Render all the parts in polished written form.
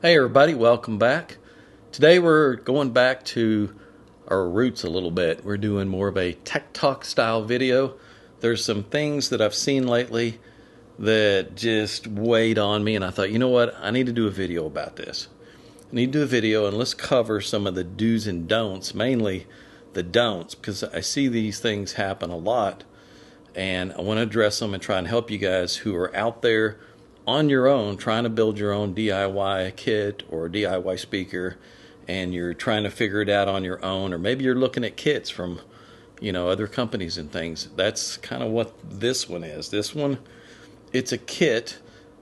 Hey everybody, welcome back. Today we're going back to our roots a little bit. We're doing more of a tech talk style video. There's some things that I've seen lately that just weighed on me, and I thought, you know what, I need to do a video about this. I need to do a video and let's cover some of the do's and don'ts, mainly the don'ts, because I see these things happen a lot, and I want to address them and try and help you guys who are out there on your own trying to build your own DIY kit or DIY speaker, and you're trying to figure it out on your own, or maybe you're looking at kits from other companies and things. That's kind of what this one is. This one, it's a kit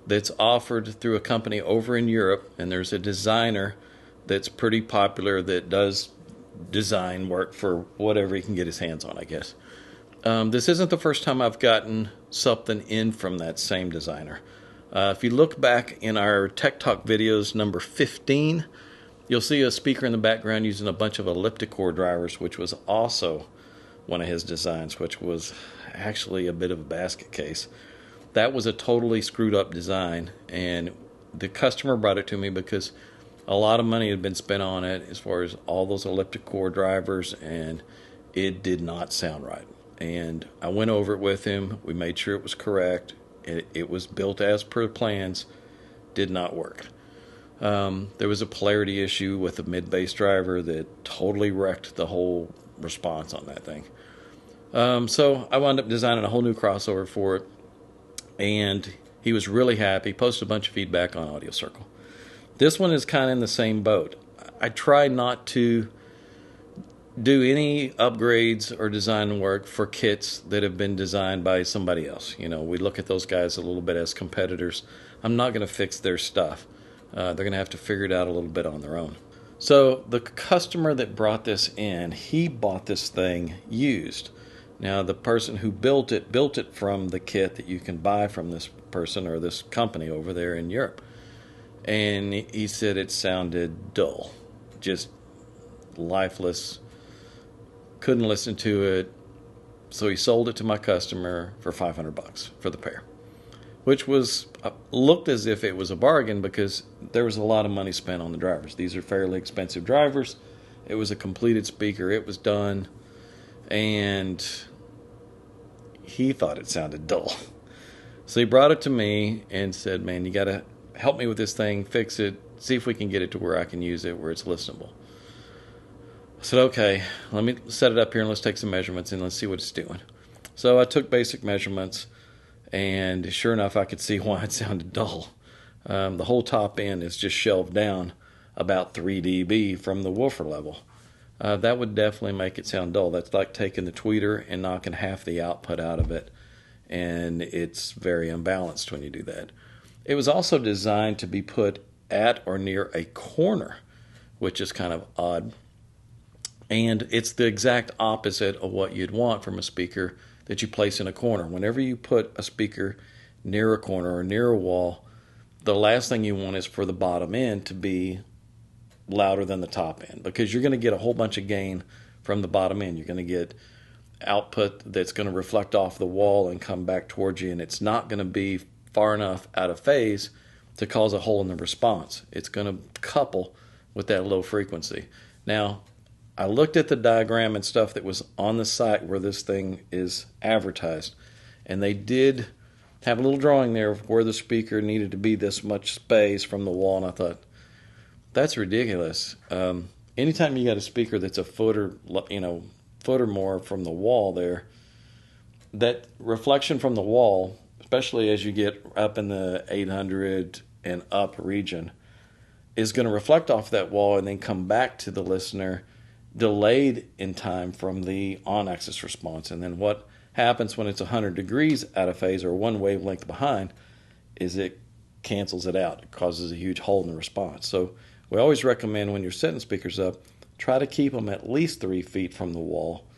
that's offered through a company over in Europe, and there's a designer that's pretty popular that does design work for whatever he can get his hands on, I guess. This isn't the first time I've gotten something in from that same designer. If you look back in our Tech Talk videos number 15, you'll see a speaker in the background using a bunch of elliptic core drivers, which was also one of his designs, which was actually a bit of a basket case. That was a totally screwed up design, and the customer brought it to me because a lot of money had been spent on it as far as all those elliptic core drivers, and it did not sound right. And I went over it with him. We made sure it was correct. It was built as per plans. Did not work. There was a polarity issue with the mid-bass driver that totally wrecked the whole response on that thing. So I wound up designing a whole new crossover for it, and he was really happy. Posted a bunch of feedback on Audio Circle. This one is kind of in the same boat. I try not to do any upgrades or design work for kits that have been designed by somebody else. We look at those guys a little bit as competitors. I'm not going to fix their stuff. They're going to have to figure it out a little bit on their own. So the customer that brought this in, he bought this thing used. Now the person who built it from the kit that you can buy from this person or this company over there in Europe. And he said it sounded dull, just lifeless. Couldn't listen to it, so he sold it to my customer for $500 for the pair, which was looked as if it was a bargain because there was a lot of money spent on the drivers. These are fairly expensive drivers. It was a completed speaker. It was done, and he thought it sounded dull. So he brought it to me and said, man, you got to help me with this thing, fix it, see if we can get it to where I can use it, where it's listenable. I said, okay, let me set it up here and let's take some measurements and let's see what it's doing. So I took basic measurements, and sure enough, I could see why it sounded dull. The whole top end is just shelved down about 3 dB from the woofer level. That would definitely make it sound dull. That's like taking the tweeter and knocking half the output out of it, and it's very unbalanced when you do that. It was also designed to be put at or near a corner, which is kind of odd. And it's the exact opposite of what you'd want from a speaker that you place in a corner. Whenever you put a speaker near a corner or near a wall, the last thing you want is for the bottom end to be louder than the top end, because you're going to get a whole bunch of gain from the bottom end. You're going to get output that's going to reflect off the wall and come back towards you, and it's not going to be far enough out of phase to cause a hole in the response. It's going to couple with that low frequency. Now, I looked at the diagram and stuff that was on the site where this thing is advertised, and they did have a little drawing there of where the speaker needed to be this much space from the wall, and I thought, that's ridiculous. Anytime you got a speaker that's a foot or more from the wall there, that reflection from the wall, especially as you get up in the 800 and up region, is going to reflect off that wall and then come back to the listener delayed in time from the on-axis response. And then what happens when it's 100 degrees out of phase or one wavelength behind is it cancels it out. It causes a huge hole in the response. So we always recommend when you're setting speakers up, try to keep them at least 3 feet from the wall,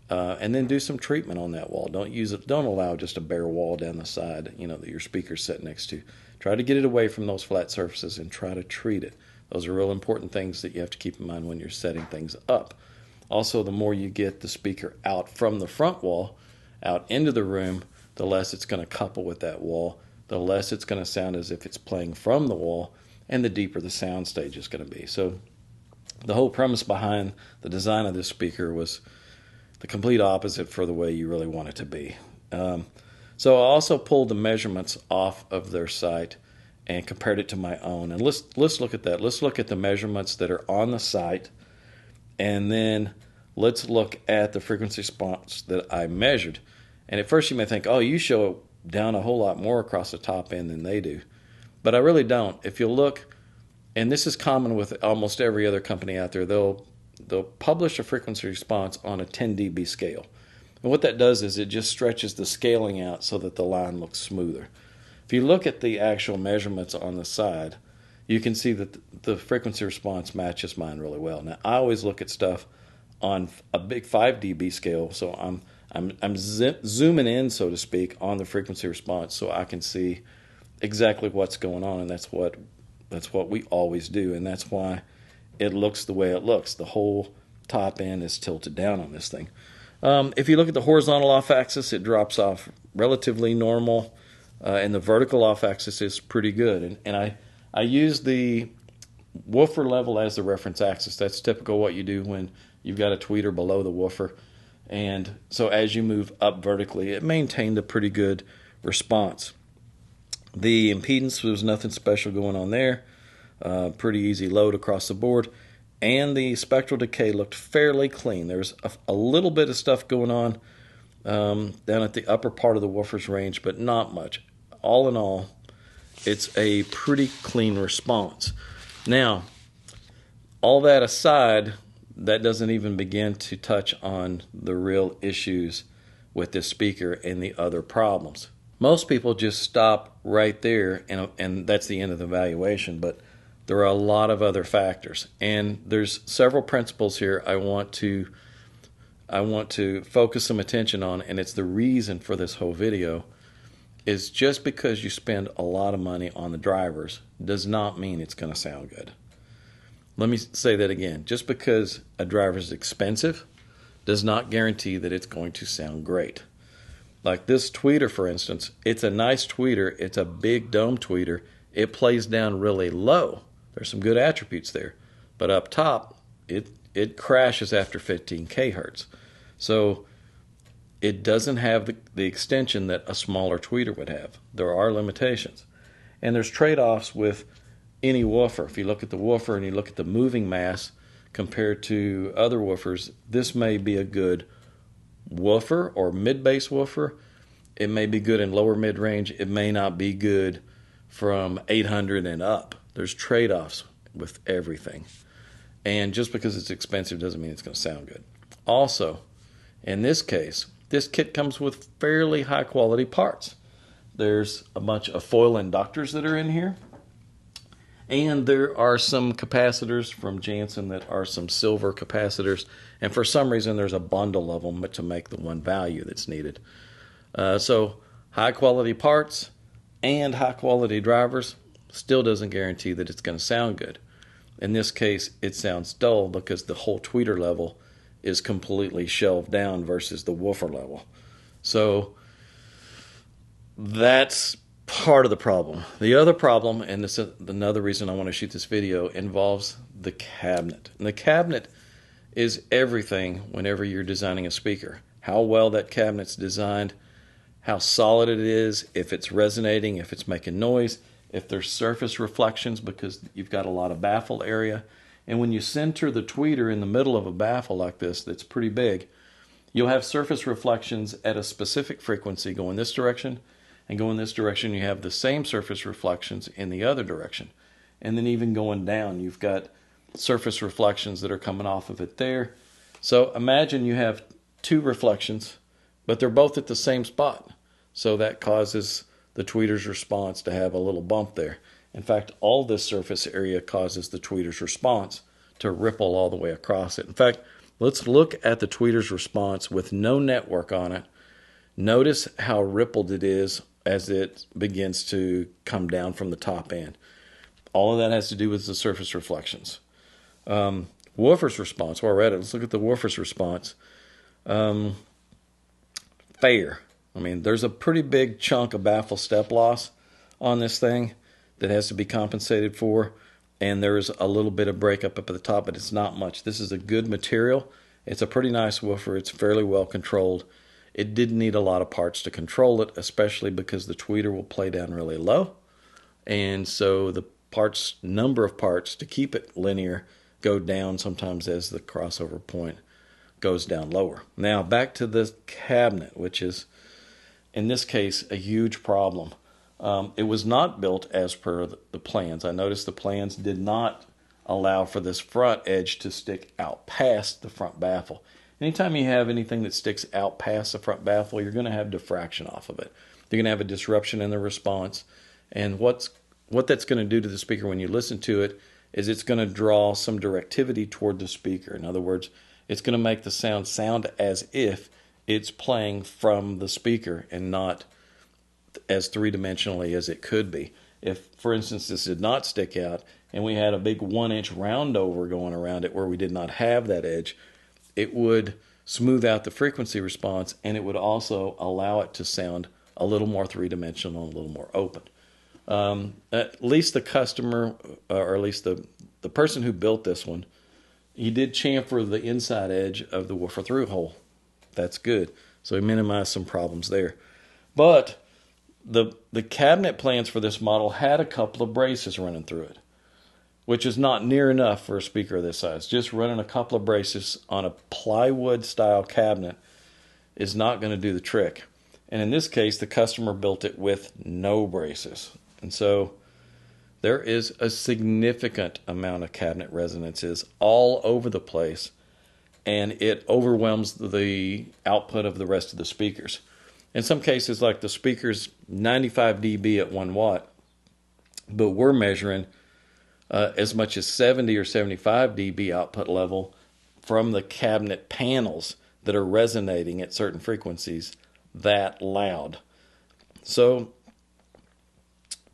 and then do some treatment on that wall. Don't allow just a bare wall down the side, that your speaker's set next to. Try to get it away from those flat surfaces and try to treat it. Those are real important things that you have to keep in mind when you're setting things up. Also, the more you get the speaker out from the front wall, out into the room, the less it's going to couple with that wall, the less it's going to sound as if it's playing from the wall, and the deeper the sound stage is going to be. So the whole premise behind the design of this speaker was the complete opposite for the way you really want it to be. So I also pulled the measurements off of their site and compared it to my own. And let's look at that. Let's look at the measurements that are on the site, and then let's look at the frequency response that I measured. And at first you may think, oh, you show it down a whole lot more across the top end than they do. But I really don't. If you look, and this is common with almost every other company out there, they'll publish a frequency response on a 10 dB scale. And what that does is it just stretches the scaling out so that the line looks smoother. If you look at the actual measurements on the side, you can see that the frequency response matches mine really well. Now, I always look at stuff on a big 5 dB scale, so I'm zooming in, so to speak, on the frequency response so I can see exactly what's going on, and that's what we always do, and that's why it looks the way it looks. The whole top end is tilted down on this thing. If you look at the horizontal off-axis, it drops off relatively normal, and the vertical off-axis is pretty good. And I use the woofer level as the reference axis. That's typical what you do when you've got a tweeter below the woofer. And so as you move up vertically, it maintained a pretty good response. The impedance, there was nothing special going on there. Pretty easy load across the board. And the spectral decay looked fairly clean. There's a little bit of stuff going on down at the upper part of the woofer's range, but not much. All in all, it's a pretty clean response. Now, all that aside, that doesn't even begin to touch on the real issues with this speaker and the other problems. Most people just stop right there, and that's the end of the evaluation, but there are a lot of other factors, and there's several principles here I want to focus some attention on, and it's the reason for this whole video. Is just because you spend a lot of money on the drivers does not mean it's going to sound good. Let me say that again. Just because a driver is expensive does not guarantee that it's going to sound great. Like this tweeter, for instance, it's a nice tweeter. It's a big dome tweeter. It plays down really low. There's some good attributes there. But up top, it crashes after 15 kHz. So it doesn't have the extension that a smaller tweeter would have. There are limitations. And there's trade-offs with any woofer. If you look at the woofer and you look at the moving mass compared to other woofers, this may be a good woofer or mid-bass woofer. It may be good in lower mid-range. It may not be good from 800 and up. There's trade-offs with everything. And just because it's expensive doesn't mean it's going to sound good. Also, in this case, this kit comes with fairly high-quality parts. There's a bunch of foil inductors that are in here. And there are some capacitors from Jansen that are some silver capacitors. And for some reason, there's a bundle of them to make the one value that's needed. So high-quality parts and high-quality drivers still doesn't guarantee that it's going to sound good. In this case, it sounds dull because the whole tweeter level is completely shelved down versus the woofer level. So that's part of the problem. The other problem, and this is another reason I want to shoot this video, involves the cabinet. And the cabinet is everything whenever you're designing a speaker. How well that cabinet's designed, how solid it is, if it's resonating, if it's making noise, if there's surface reflections because you've got a lot of baffle area. And when you center the tweeter in the middle of a baffle like this that's pretty big, you'll have surface reflections at a specific frequency go in this direction, and go in this direction you have the same surface reflections in the other direction. And then even going down, you've got surface reflections that are coming off of it there. So imagine you have two reflections, but they're both at the same spot. So that causes the tweeter's response to have a little bump there. In fact, all this surface area causes the tweeter's response to ripple all the way across it. In fact, let's look at the tweeter's response with no network on it. Notice how rippled it is as it begins to come down from the top end. All of that has to do with the surface reflections. Woofer's response, while we're at it, let's look at the woofer's response. Fair. I mean, there's a pretty big chunk of baffle step loss on this thing that has to be compensated for, and there's a little bit of breakup up at the top, but it's not much. This is a good material. It's a pretty nice woofer. It's fairly well controlled. It didn't need a lot of parts to control it, especially because the tweeter will play down really low, and so the number of parts to keep it linear go down sometimes as the crossover point goes down lower. Now back to the cabinet, which is in this case a huge problem. It was not built as per the plans. I noticed the plans did not allow for this front edge to stick out past the front baffle. Anytime you have anything that sticks out past the front baffle, you're going to have diffraction off of it. You're going to have a disruption in the response. And what that's going to do to the speaker when you listen to it is it's going to draw some directivity toward the speaker. In other words, it's going to make the sound as if it's playing from the speaker and not as three-dimensionally as it could be. If, for instance, this did not stick out and we had a big 1-inch roundover going around it where we did not have that edge, it would smooth out the frequency response, and it would also allow it to sound a little more three-dimensional and a little more open. At least the customer, or at least the person who built this one, he did chamfer the inside edge of the woofer through hole. That's good. So he minimized some problems there. But the cabinet plans for this model had a couple of braces running through it, which is not near enough for a speaker of this size. Just running a couple of braces on a plywood style cabinet is not going to do the trick. And in this case, the customer built it with no braces. And so there is a significant amount of cabinet resonances all over the place, and it overwhelms the output of the rest of the speakers. In some cases, like the speaker's 95 dB at 1 watt, but we're measuring as much as 70 or 75 dB output level from the cabinet panels that are resonating at certain frequencies that loud. So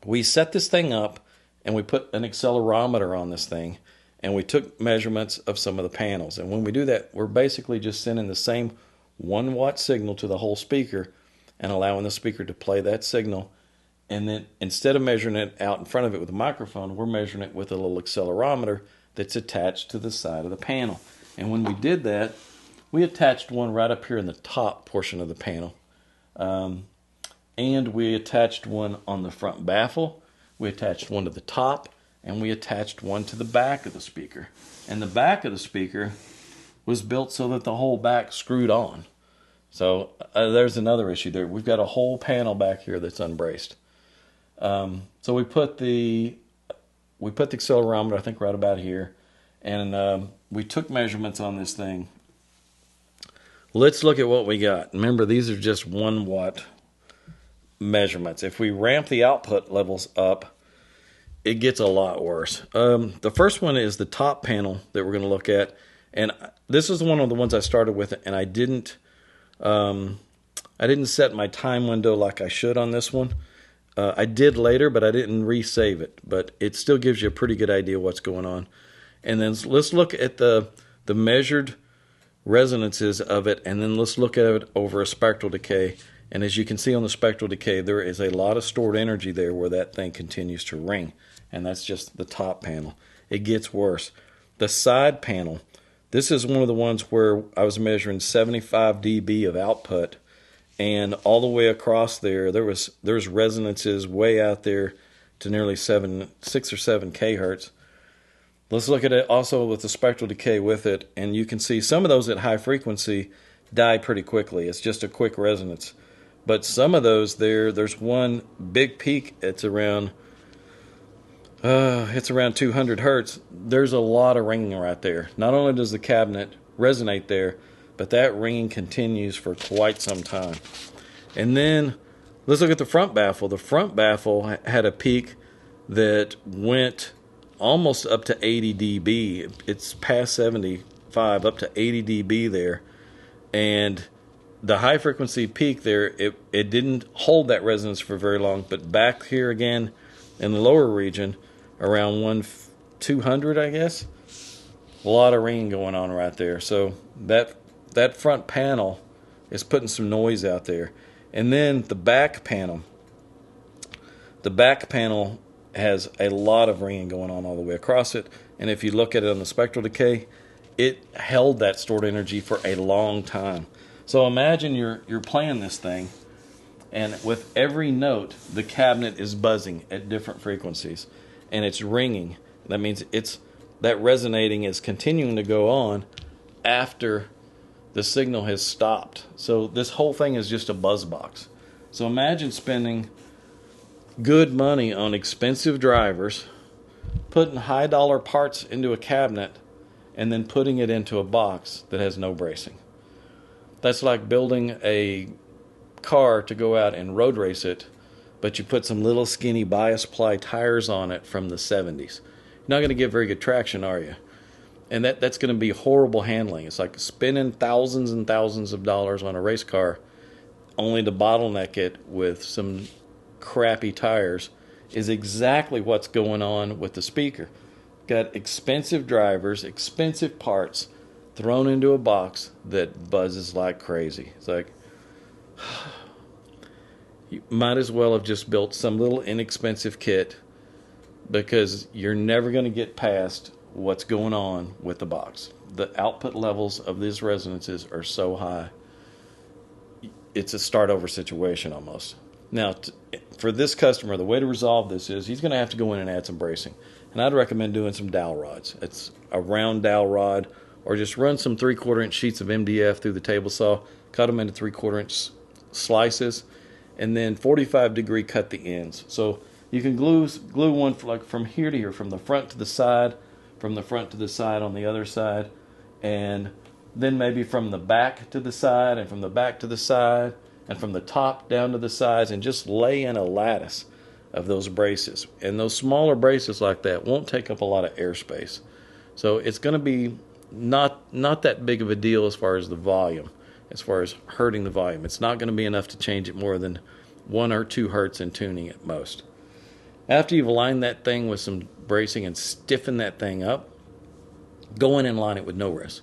we set this thing up and we put an accelerometer on this thing and we took measurements of some of the panels. And when we do that, we're basically just sending the same 1 watt signal to the whole speaker and allowing the speaker to play that signal. And then instead of measuring it out in front of it with a microphone, we're measuring it with a little accelerometer that's attached to the side of the panel. And when we did that, we attached one right up here in the top portion of the panel. And we attached one on the front baffle, we attached one to the top, and we attached one to the back of the speaker. And the back of the speaker was built so that the whole back screwed on. So there's another issue there. We've got a whole panel back here that's unbraced. So we put the accelerometer, I think, right about here, and we took measurements on this thing. Let's look at what we got. Remember, these are just 1 watt measurements. If we ramp the output levels up, it gets a lot worse. The first one is the top panel that we're going to look at, and this is one of the ones I started with, and I didn't set my time window like I should on this one. I did later, but I didn't resave it. But it still gives you a pretty good idea what's going on. And then let's look at the measured resonances of it, and then let's look at it over a spectral decay. And as you can see on the spectral decay, there is a lot of stored energy there where that thing continues to ring. And that's just the top panel. It gets worse. The side panel, this is one of the ones where I was measuring 75 dB of output, and all the way across there's resonances way out there to nearly 6 or 7 kHz. Let's look at it also with the spectral decay with it, and you can see some of those at high frequency die pretty quickly. It's just a quick resonance. But some of those there's one big peak. It's around 200 hertz. There's a lot of ringing right there. Not only does the cabinet resonate there, but that ringing continues for quite some time. And then let's look at the front baffle. The front baffle had a peak that went almost up to 80 dB. It's past 75, up to 80 dB there. And the high frequency peak there, it didn't hold that resonance for very long, but back here again in the lower region, around 200, I guess, a lot of ringing going on right there. So that front panel is putting some noise out there. And then the back panel has a lot of ringing going on all the way across it. And if you look at it on the spectral decay, it held that stored energy for a long time. So imagine you're playing this thing, and with every note, the cabinet is buzzing at different frequencies, and it's ringing. That means that resonating is continuing to go on after the signal has stopped. So this whole thing is just a buzz box. So imagine spending good money on expensive drivers, putting high dollar parts into a cabinet, and then putting it into a box that has no bracing. That's like building a car to go out and road race it, but you put some little skinny bias ply tires on it from the 70s. You're not going to get very good traction, are you? And that's going to be horrible handling. It's like spending thousands and thousands of dollars on a race car only to bottleneck it with some crappy tires is exactly what's going on with the speaker. Got expensive drivers, expensive parts thrown into a box that buzzes like crazy. It's like, you might as well have just built some little inexpensive kit, because you're never going to get past what's going on with the box. The output levels of these resonances are so high, it's a start over situation almost. Now, for this customer, the way to resolve this is he's going to have to go in and add some bracing. And I'd recommend doing some dowel rods. It's a round dowel rod, or just run some 3/4 inch sheets of MDF through the table saw, cut them into 3/4 inch slices, and then 45-degree cut the ends. So you can glue one from here to here, from the front to the side, from the front to the side on the other side, and then maybe from the back to the side, and from the back to the side, and from the top down to the sides, and just lay in a lattice of those braces. And those smaller braces like that won't take up a lot of airspace. So it's going to be not that big of a deal as far as the volume, as far as hurting the volume. It's not going to be enough to change it more than 1 or 2 hertz in tuning at most. After you've aligned that thing with some bracing and stiffen that thing up, go in and line it with no-res.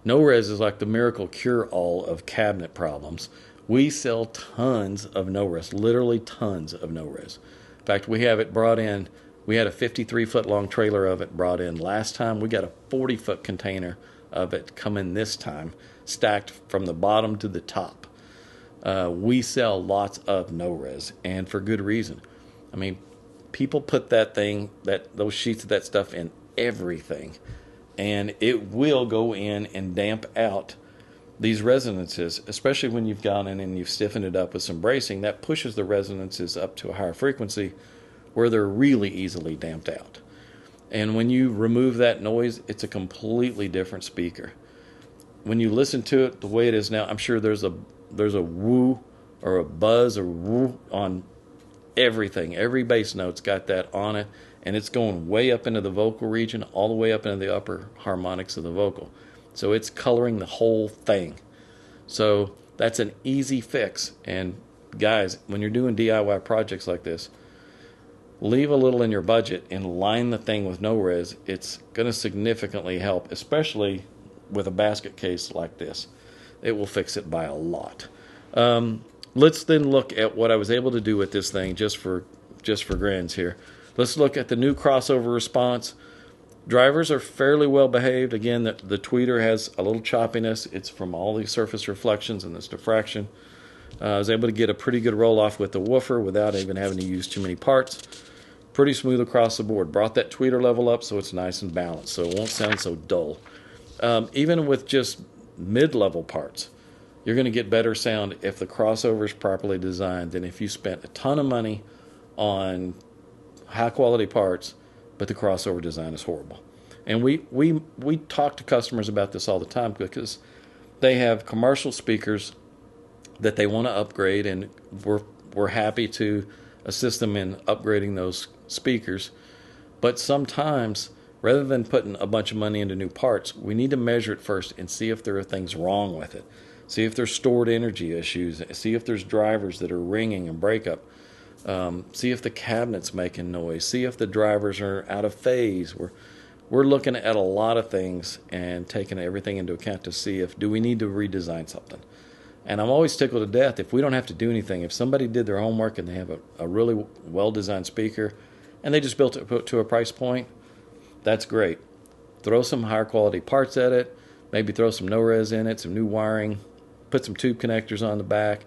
No-res is like the miracle cure-all of cabinet problems. We sell tons of no-res, literally tons of no-res. In fact, we have it brought in. We had a 53-foot long trailer of it brought in last time. We got a 40-foot container of it coming this time, stacked from the bottom to the top. We sell lots of no-res, and for good reason. I mean, people put those sheets of that stuff in everything, and it will go in and damp out these resonances, especially when you've gone in and you've stiffened it up with some bracing. That pushes the resonances up to a higher frequency where they're really easily damped out. And when you remove that noise, it's a completely different speaker. When you listen to it the way it is now, I'm sure there's a woo or a buzz or woo on everything. Every bass note's got that on it, and it's going way up into the vocal region, all the way up into the upper harmonics of the vocal. So it's coloring the whole thing. So that's an easy fix. And guys, when you're doing DIY projects like this, leave a little in your budget and line the thing with no-res. It's going to significantly help, especially with a basket case like this. It will fix it by a lot. Let's then look at what I was able to do with this thing just for grins here. Let's look at the new crossover response. Drivers are fairly well behaved. Again, the tweeter has a little choppiness. It's from all the surface reflections and this diffraction. I was able to get a pretty good roll off with the woofer without even having to use too many parts. Pretty smooth across the board. Brought that tweeter level up so it's nice and balanced, so it won't sound so dull. Even with just mid-level parts, you're going to get better sound if the crossover is properly designed than if you spent a ton of money on high-quality parts, but the crossover design is horrible. And we talk to customers about this all the time, because they have commercial speakers that they want to upgrade, and we're happy to assist them in upgrading those speakers. But sometimes, rather than putting a bunch of money into new parts, we need to measure it first and see if there are things wrong with it. See if there's stored energy issues. See if there's drivers that are ringing and break up. See if the cabinet's making noise. See if the drivers are out of phase. We're looking at a lot of things and taking everything into account to see if do we need to redesign something. And I'm always tickled to death if we don't have to do anything. If somebody did their homework and they have a really well-designed speaker and they just built it to a price point, that's great. Throw some higher quality parts at it, maybe throw some no-res in it, some new wiring, put some tube connectors on the back,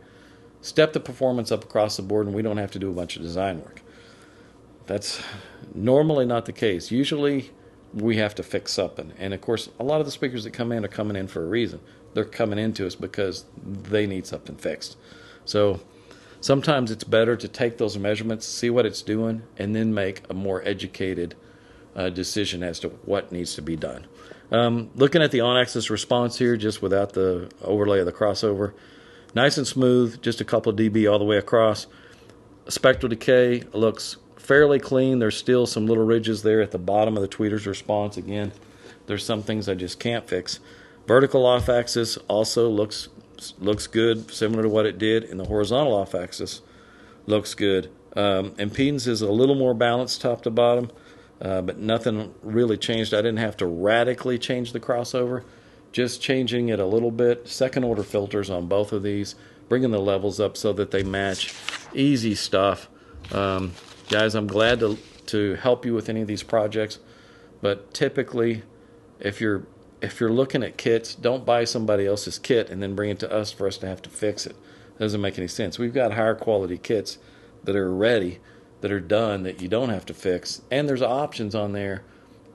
step the performance up across the board, and we don't have to do a bunch of design work. That's normally not the case. Usually we have to fix something. And of course, a lot of the speakers that come in are coming in for a reason. They're coming into us because they need something fixed. So sometimes it's better to take those measurements, see what it's doing, and then make a more educated decision as to what needs to be done. Looking at the on-axis response here, just without the overlay of the crossover, nice and smooth, just a couple of dB all the way across. Spectral decay looks fairly clean. There's still some little ridges there at the bottom of the tweeter's response. Again, there's some things I just can't fix. Vertical off-axis also looks good, similar to what it did. In the horizontal off-axis, looks good. Impedance is a little more balanced top to bottom, but nothing really changed. I didn't have to radically change the crossover, just changing it a little bit. Second order filters on both of these, bringing the levels up so that they match. Easy stuff. Guys, I'm glad to help you with any of these projects, but typically if you're looking at kits, don't buy somebody else's kit and then bring it to us for us to have to fix it. It doesn't make any sense. We've got higher quality kits that are ready, that are done, that you don't have to fix, and there's options on there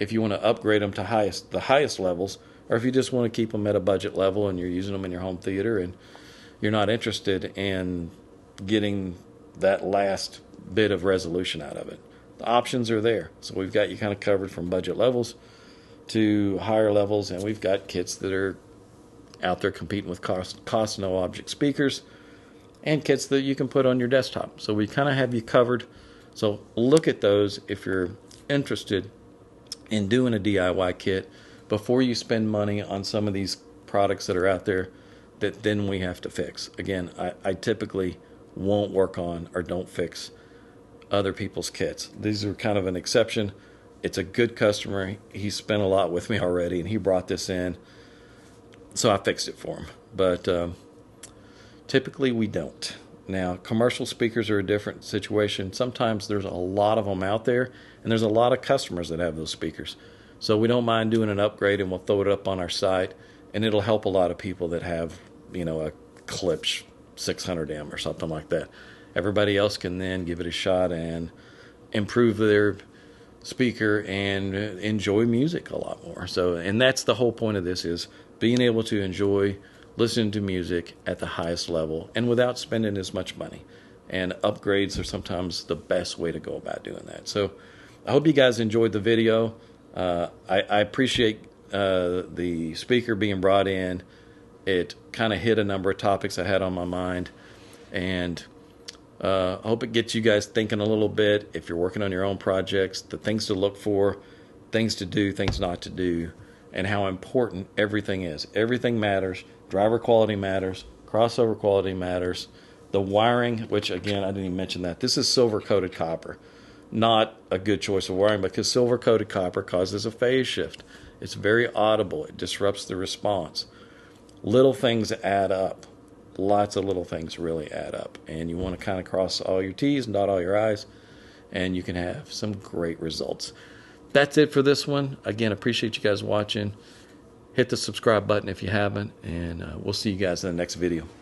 if you want to upgrade them to the highest levels, or if you just want to keep them at a budget level and you're using them in your home theater and you're not interested in getting that last bit of resolution out of it. The options are there. So we've got you kind of covered from budget levels to higher levels, and we've got kits that are out there competing with cost no object speakers and kits that you can put on your desktop. So we kind of have you covered. So look at those if you're interested in doing a DIY kit before you spend money on some of these products that are out there that then we have to fix. Again, I typically won't work on or don't fix other people's kits. These are kind of an exception. It's a good customer. He spent a lot with me already, and he brought this in, so I fixed it for him. But typically we don't. Now, commercial speakers are a different situation. Sometimes there's a lot of them out there, and there's a lot of customers that have those speakers. So we don't mind doing an upgrade, and we'll throw it up on our site, and it'll help a lot of people that have, a Klipsch 600M or something like that. Everybody else can then give it a shot and improve their speaker and enjoy music a lot more. So, and that's the whole point of this, is being able to enjoy listening to music at the highest level and without spending as much money. And upgrades are sometimes the best way to go about doing that. So I hope you guys enjoyed the video. I appreciate the speaker being brought in. It kind of hit a number of topics I had on my mind, and I hope it gets you guys thinking a little bit if you're working on your own projects, the things to look for, things to do, things not to do, and how important everything is. Everything matters. Driver quality matters. Crossover quality matters. The wiring, which again, I didn't even mention that. This is silver-coated copper. Not a good choice of wiring because silver-coated copper causes a phase shift. It's very audible. It disrupts the response. Little things add up. Lots of little things really add up, and you want to kind of cross all your T's and dot all your I's, and you can have some great results. That's it for this one. Again, appreciate you guys watching. Hit the subscribe button if you haven't, and we'll see you guys in the next video.